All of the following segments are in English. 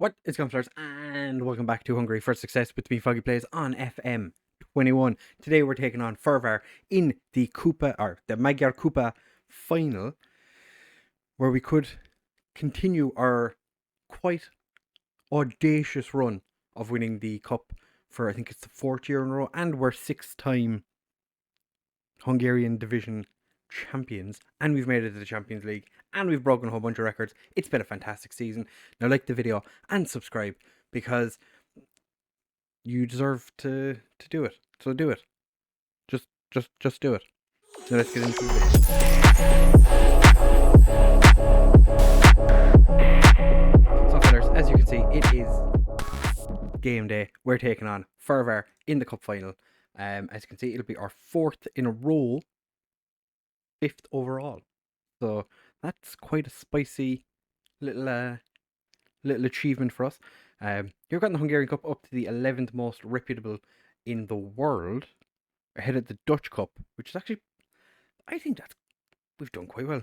What is going on, and welcome back to Hungary for Success with me, FoggyPlays on FM21. Today we're taking on Fehrevar in the Magyar Kupa Final, where we could continue our quite audacious run of winning the cup for, I think it's the fourth year in a row, and we're six-time Hungarian division champions, and we've made it to the Champions League, and we've broken a whole bunch of records. It's been a fantastic season. Now, like the video and subscribe, because you deserve to do it. So do it. Just do it. Now let's get into the video. So fellas, as you can see, it is game day. We're taking on Fehrevar in the cup final. As you can see, it'll be our fourth in a row, fifth overall. So that's quite a spicy little achievement for us. You've gotten the Hungarian Cup up to the 11th most reputable in the world, ahead of the Dutch Cup, which is actually, I think we've done quite well.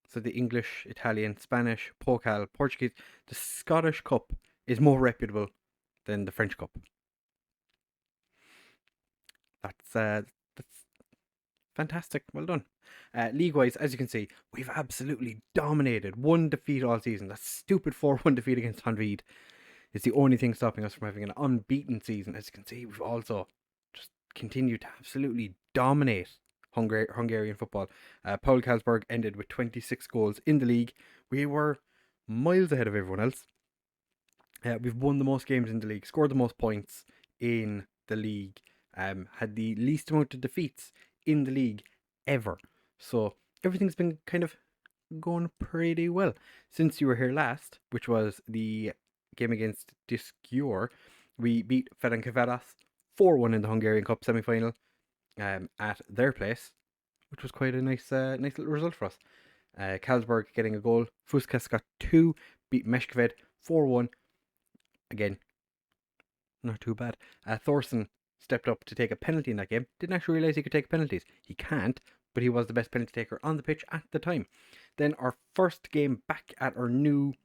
So the English, Italian, Spanish, Pokal, Portuguese, the Scottish Cup is more reputable than the French Cup. That's fantastic. Well done. League-wise, as you can see, we've absolutely dominated. One defeat all season. That stupid 4-1 defeat against Honvéd is the only thing stopping us from having an unbeaten season. As you can see, we've also just continued to absolutely dominate Hungarian football. Paul Karlsberg ended with 26 goals in the league. We were miles ahead of everyone else. We've won the most games in the league, scored the most points in the league, had the least amount of defeats in the league ever. So everything's been kind of going pretty well since you were here last, which was the game against Discure. We beat Fehrevar 4-1 in the Hungarian Cup semi-final at their place, which was quite a nice little result for us. Karlsberg getting a goal, Fuskas got 2, beat Meshkved 4-1. Again, not too bad. Thorson stepped up to take a penalty in that game. Didn't actually realise he could take penalties. He can't, but he was the best penalty taker on the pitch at the time. Then our first game back at our not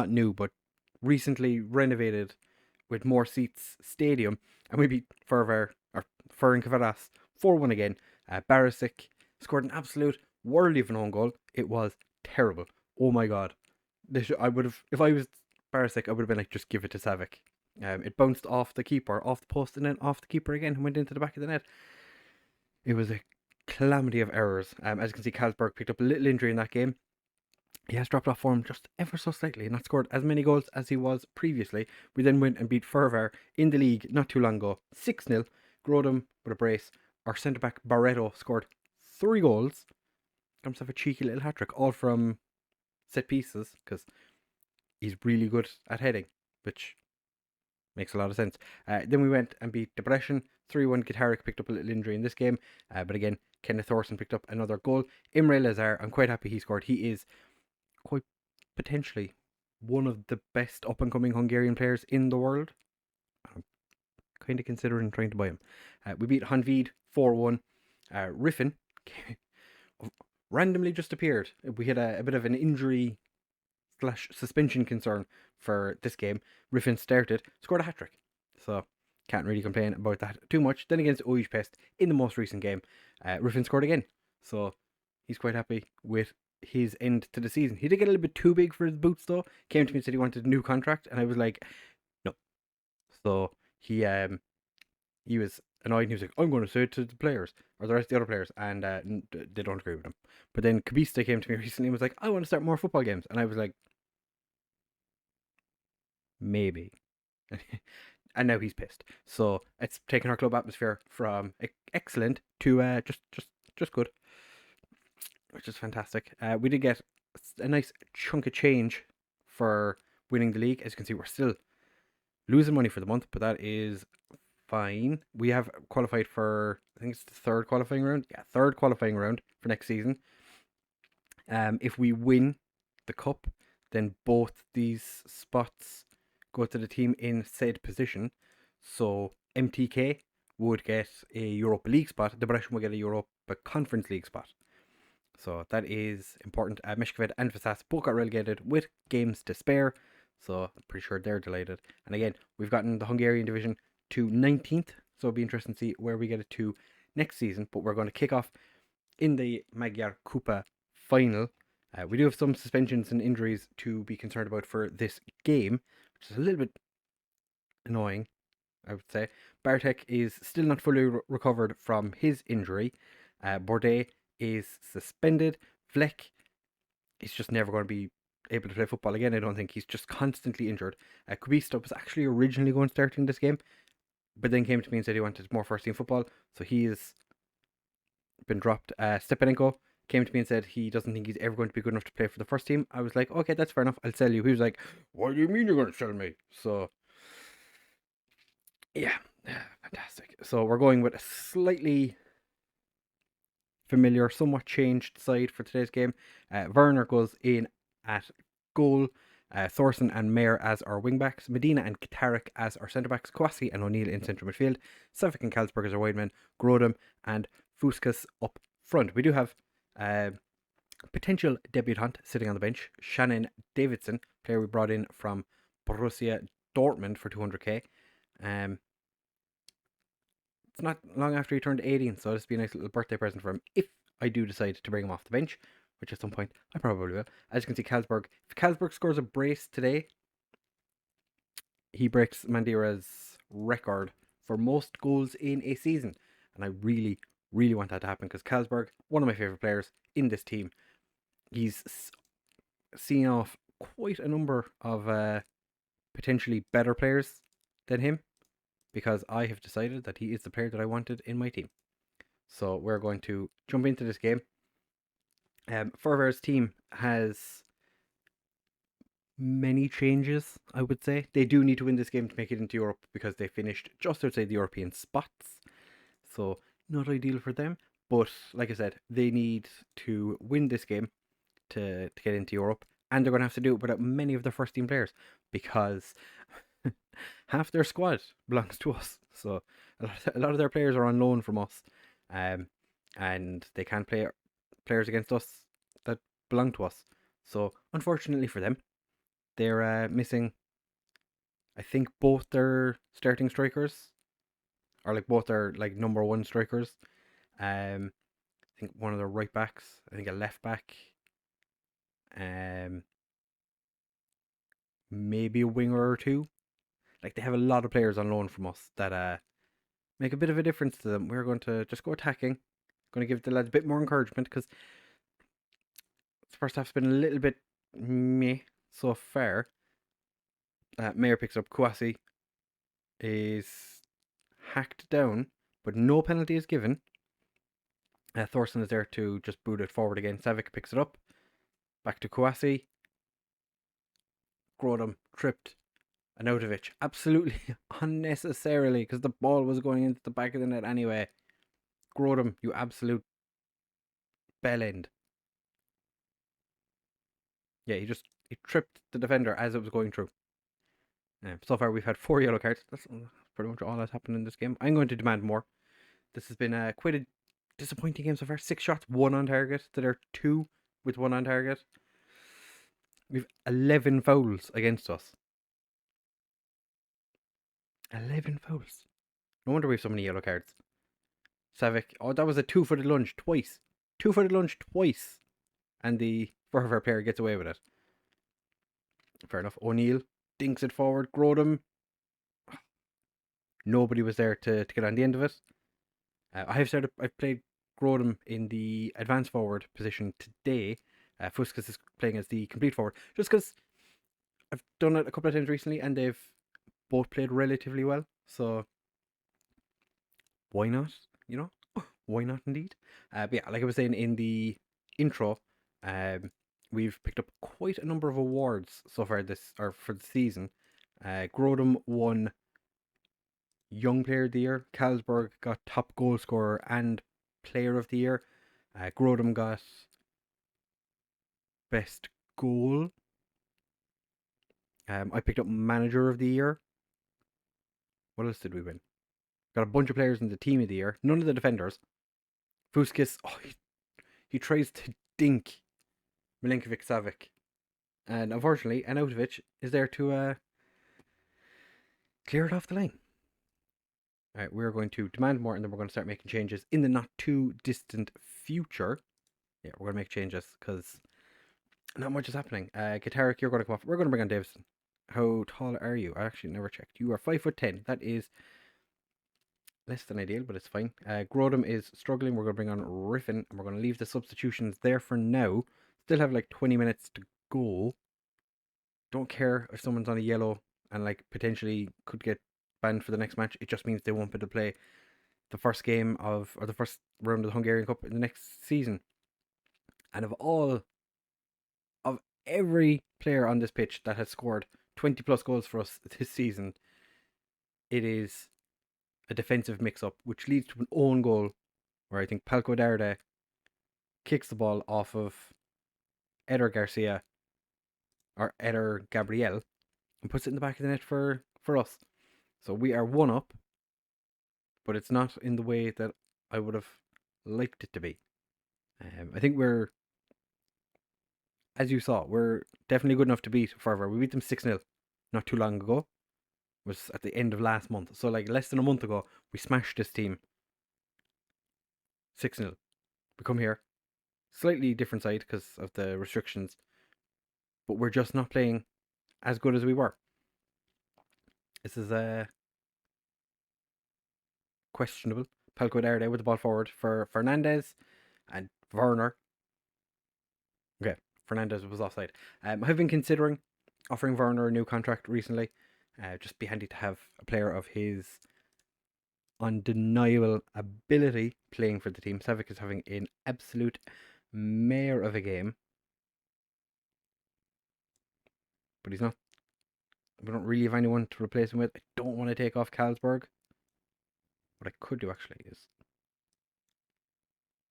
new, but recently renovated with more seats stadium, and we beat Fehrevar 4-1 again. Barisic scored an absolute worldie of an own goal. It was terrible. Oh my god. If I was Barisic, I would have been like, just give it to Savic. It bounced off the keeper, off the post, and then off the keeper again, and went into the back of the net. It was a calamity of errors. As you can see, Karlsberg picked up a little injury in that game. He has dropped off form just ever so slightly and not scored as many goals as he was previously. We then went and beat Fehrevar in the league not too long ago, 6-0. Grodum with a brace. Our centre-back Barreto scored 3 goals. Got himself a cheeky little hat-trick, all from set pieces, because he's really good at heading, which makes a lot of sense. Then we went and beat Debrecen 3-1. Gitarik picked up a little injury in this game, but again, Kenneth Thorson picked up another goal. Imre Lazar, I'm quite happy he scored. He is quite potentially one of the best up-and-coming Hungarian players in the world. I'm kind of considering trying to buy him. We beat Honvéd 4-1. Riffin randomly just appeared. We had a bit of an injury / suspension concern for this game. Riffin started, scored a hat-trick. So, can't really complain about that too much. Then against Újpest in the most recent game, Riffin scored again. So, he's quite happy with his end to the season. He did get a little bit too big for his boots though. Came to me and said he wanted a new contract, and I was like, no. So, he was annoyed, and he was like, I'm going to say it to the players, or the rest of the other players, and they don't agree with him. But then Kabista came to me recently and was like, I want to start more football games, and I was like, maybe. And now he's pissed. So it's taken our club atmosphere from excellent to just good, which is fantastic. We did get a nice chunk of change for winning the league. As you can see, we're still losing money for the month, but that is fine. We have qualified for, I think it's the third qualifying round. Yeah, third qualifying round for next season. If we win the cup, then both these spots go to the team in said position. So MTK would get a Europa League spot. Debrecen will get a Europa Conference League spot. So that is important. Mishkoved and Vasas both got relegated with games to spare. So I'm pretty sure they're delighted. And again, we've gotten the Hungarian division to 19th. So it'll be interesting to see where we get it to next season. But we're going to kick off in the Magyar Kupa Final. We do have some suspensions and injuries to be concerned about for this game, which is a little bit annoying, I would say. Bartek is still not fully recovered from his injury. Bordet is suspended. Vlek is just never going to be able to play football again. I don't think. He's just constantly injured. Kubista was actually originally going to start in this game, but then came to me and said he wanted more first team football, so he has been dropped. Stepanenko came to me and said he doesn't think he's ever going to be good enough to play for the first team. I was like, okay, that's fair enough. I'll sell you. He was like, what do you mean you're going to sell me? So, yeah, fantastic. So we're going with a slightly familiar, somewhat changed side for today's game. Werner goes in at goal. Thorson and Mayer as our wingbacks. Medina and Katarik as our centre backs. Kwasi and O'Neill in central midfield. Savic and Kalsberg as our wide men. Grodem and Fuskas up front. We do have potential debutant sitting on the bench. Shannon Davidson, player we brought in from Borussia Dortmund for 200k. It's not long after he turned 18, so this will be a nice little birthday present for him if I do decide to bring him off the bench, which at some point I probably will. As you can see, Kalsberg, if Kalsberg scores a brace today, he breaks Mandira's record for most goals in a season. And I really, really want that to happen because Kalsberg, one of my favourite players in this team, he's seen off quite a number of potentially better players than him, because I have decided that he is the player that I wanted in my team. So we're going to jump into this game. Fehrevar's team has many changes, I would say. They do need to win this game to make it into Europe because they finished just outside the European spots. So not ideal for them. But like I said, they need to win this game to get into Europe. And they're going to have to do it without many of their first team players because half their squad belongs to us. So a lot of their players are on loan from us. And they can't play players against us that belong to us. So unfortunately for them, they're missing, I think, both their starting strikers, or like both their like number one strikers. I think one of their right backs, I think a left back, maybe a winger or two. Like they have a lot of players on loan from us that make a bit of a difference to them. We're going to just go attacking. Going to give the lads a bit more encouragement because the first half's been a little bit meh so far. Mayer picks up. Kwasi is hacked down, but no penalty is given. Thorson is there to just boot it forward again. Savic picks it up. Back to Kwasi. Grodem tripped. Anautovic absolutely unnecessarily because the ball was going into the back of the net anyway. Grodem, you absolute bellend. Yeah, he tripped the defender as it was going through. So far we've had 4 yellow cards. That's pretty much all that's happened in this game. I'm going to demand more. This has been quite a disappointing game so far. 6 shots, 1 on target. There are 2 with 1 on target. We've 11 fouls against us. 11 fouls. No wonder we have so many yellow cards. Savic, oh, that was a 2-footed lunge twice. 2-footed lunge twice. And the Fehrevar player gets away with it. Fair enough. O'Neill dinks it forward. Grodem. Nobody was there to get on the end of it. I've played Grodem in the advanced forward position today. Fuskas is playing as the complete forward. Just because I've done it a couple of times recently and they've both played relatively well. So why not? You know? Why not indeed? But yeah, like I was saying in the intro, we've picked up quite a number of awards so far for the season. Grodem won Young Player of the Year. Kalsberg got top goal scorer and Player of the Year. Grodem got best goal. I picked up Manager of the Year. What else did we win? Got a bunch of players in the Team of the Year. None of the defenders. Fuskis, he tries to stink Milinkovic-Savic. And unfortunately, Arnautovic is there to clear it off the line. Alright, we're going to demand more, and then we're going to start making changes in the not too distant future. Yeah, we're going to make changes because not much is happening. Gitarik, you're going to come off. We're going to bring on Davison. How tall are you? I actually never checked. You are 5'10". That is less than ideal, but it's fine. Grodum is struggling. We're going to bring on Riffin, and we're going to leave the substitutions there for now. Still have like 20 minutes to go. Don't care if someone's on a yellow and like potentially could get banned for the next match. It just means they won't be able to play the first game of, or the first round of the Hungarian Cup in the next season. And of every player on this pitch that has scored 20 plus goals for us this season, it is a defensive mix-up, which leads to an own goal where I think Palko Darda kicks the ball off of Eder Garcia or Eder Gabriel and puts it in the back of the net for us. So we are 1-up, but it's not in the way that I would have liked it to be. I think we're, as you saw, we're definitely good enough to beat Fehrevar. We beat them 6-0 not too long ago. It was at the end of last month. So like less than a month ago, we smashed this team 6-0. We come here, slightly different side because of the restrictions, but we're just not playing as good as we were. This is questionable. Palko Darda with the ball forward for Fernandez and Werner. Okay, Fernandez was offside. I've been considering offering Werner a new contract recently. Just be handy to have a player of his undeniable ability playing for the team. Savic is having an absolute mare of a game, but he's not. We don't really have anyone to replace him with. I don't want to take off Carlsberg. What I could do actually is,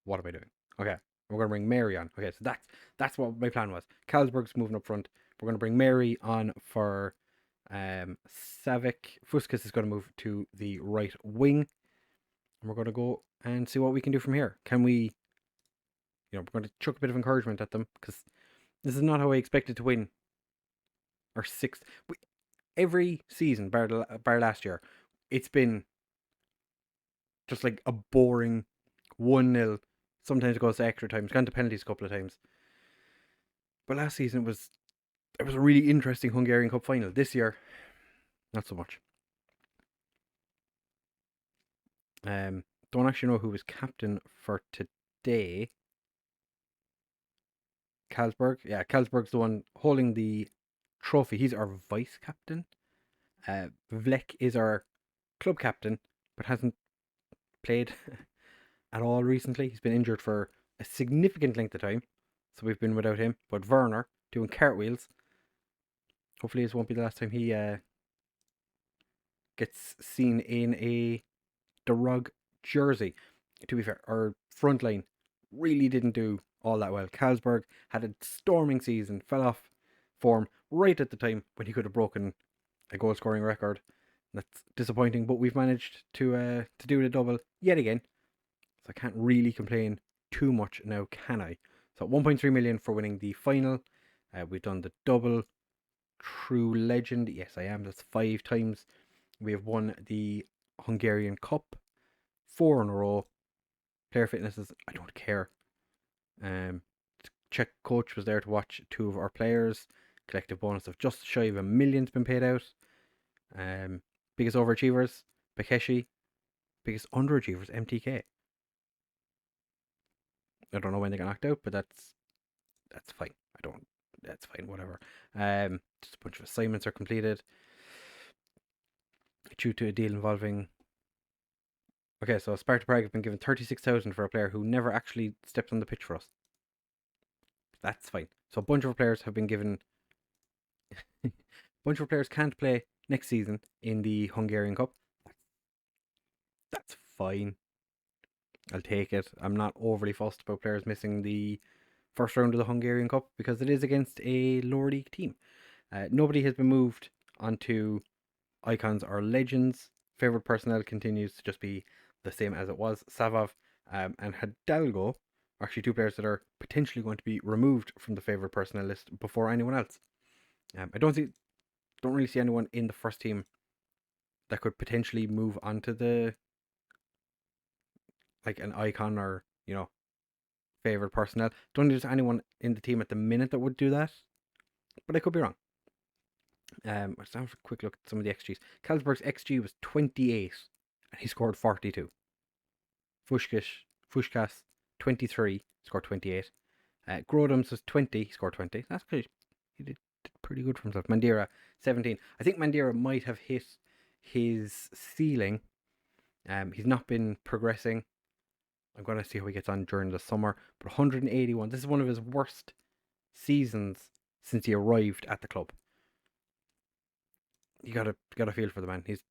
what am I doing? Okay, we're going to bring Mary on. Okay, so that's what my plan was. Carlsberg's moving up front. We're going to bring Mary on for Savic. Fuskas is going to move to the right wing. And we're going to go and see what we can do from here. Can we, we're going to chuck a bit of encouragement at them because this is not how I expected to win our sixth. Every season, bar last year, it's been just like a boring 1-0. Sometimes it goes to extra time. It's gone to penalties a couple of times. But last season it was a really interesting Hungarian Cup final. This year, not so much. Don't actually know who was captain for today. Carlsberg. Yeah, Carlsberg's the one holding the trophy. He's our vice captain. Vlek is our club captain, but hasn't played at all recently. He's been injured for a significant length of time, so we've been without him. But Werner doing cartwheels. Hopefully this won't be the last time he gets seen in a Dorogi jersey. To be fair, our front line really didn't do all that well. Carlsberg had a storming season, fell off form right at the time when he could have broken a goal scoring record. That's disappointing, but we've managed to do the double yet again. So I can't really complain too much now, can I? So 1.3 million for winning the final. We've done the double. True legend. Yes, I am. That's 5 times. We have won the Hungarian Cup 4 in a row. Player fitnesses, I don't care. Czech coach was there to watch 2 of our players. Collective bonus of just shy of $1 million's been paid out. Biggest overachievers, Bekeshi. Biggest underachievers, MTK. I don't know when they got knocked out, but that's fine. That's fine, whatever. Just a bunch of assignments are completed due to a deal involving. Okay, so Sparta Prague have been given 36,000 for a player who never actually stepped on the pitch for us. That's fine. So a bunch of players have been given. A bunch of players can't play next season in the Hungarian Cup. That's fine. I'll take it. I'm not overly fussed about players missing the first round of the Hungarian Cup because it is against a lower league team. Nobody has been moved onto icons or legends. Favorite personnel continues to just be the same as it was. Savov and Hidalgo Actually, two players that are potentially going to be removed from the favoured personnel list before anyone else. I don't really see anyone in the first team that could potentially move on to the, like, an icon or, favoured personnel. Don't think there's anyone in the team at the minute that would do that, but I could be wrong. Let's have a quick look at some of the XGs. Carlsberg's XG was 28, and he scored 42. Fushkas 23, scored 28. Grodum's was 20, he scored 20. That's good. He did pretty good for himself. Mandira 17. I think Mandira might have hit his ceiling. He's not been progressing. I'm going to see how he gets on during the summer. But 181. This is one of his worst seasons since he arrived at the club. You gotta feel for the man. He's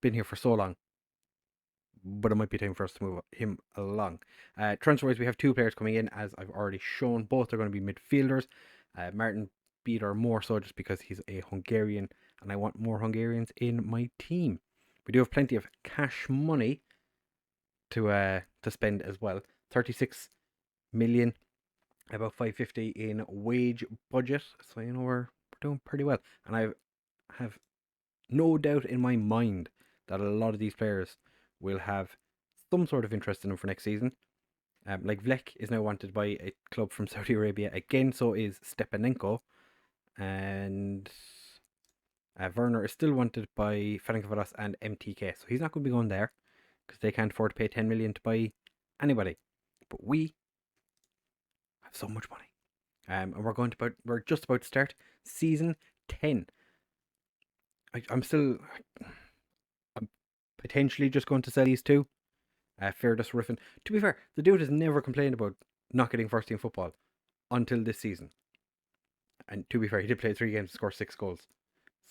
been here for so long. But it might be time for us to move him along. Transfer-wise, we have two players coming in, as I've already shown. Both are going to be midfielders. Martin Bieder more so just because he's a Hungarian, and I want more Hungarians in my team. We do have plenty of cash money to spend as well. 36 million, about 550 in wage budget. So we're doing pretty well, and I have no doubt in my mind that a lot of these players will have some sort of interest in him for next season. Like Vlek is now wanted by a club from Saudi Arabia again, so is Stepanenko, and Werner is still wanted by Fehrevar and MTK, so he's not going to be going there because they can't afford to pay 10 million to buy anybody. But we have so much money, and we're just about to start season 10. I'm potentially just going to sell these two. Fairness Riffin. To be fair, the dude has never complained about not getting first team football until this season. And to be fair, he did play 3 games and score 6 goals.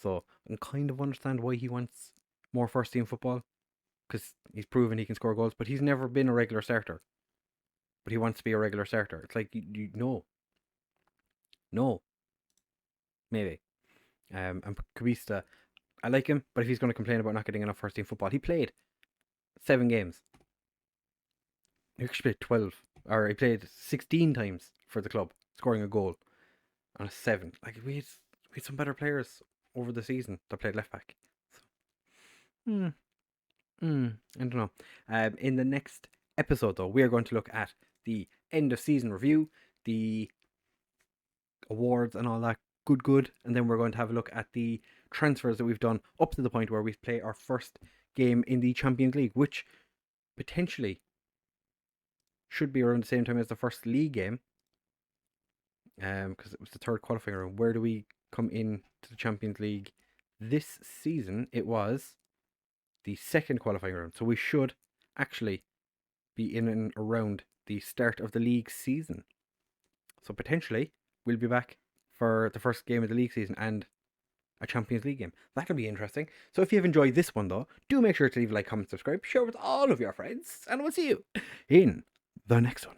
So I kind of understand why he wants more first team football, because he's proven he can score goals, but he's never been a regular starter. But he wants to be a regular starter. It's like, no. Maybe. And Kubista, I like him, but if he's going to complain about not getting enough first team football, he played 7 games. He actually played 12, or he played 16 times for the club, scoring a goal on a 7. Like, we had some better players over the season that played left back. So, I don't know. In the next episode, though, we are going to look at the end of season review, the awards and all that good, and then we're going to have a look at the transfers that we've done up to the point where we play our first game in the Champions League, which potentially should be around the same time as the first league game, because it was the third qualifying round. Where do we come in to the Champions League this season? It was the second qualifying round, so we should actually be in and around the start of the league season. So potentially we'll be back for the first game of the league season and a Champions League game. That'll be interesting. So if you've enjoyed this one, though, do make sure to leave a like, comment, subscribe, share with all of your friends, and we'll see you in the next one.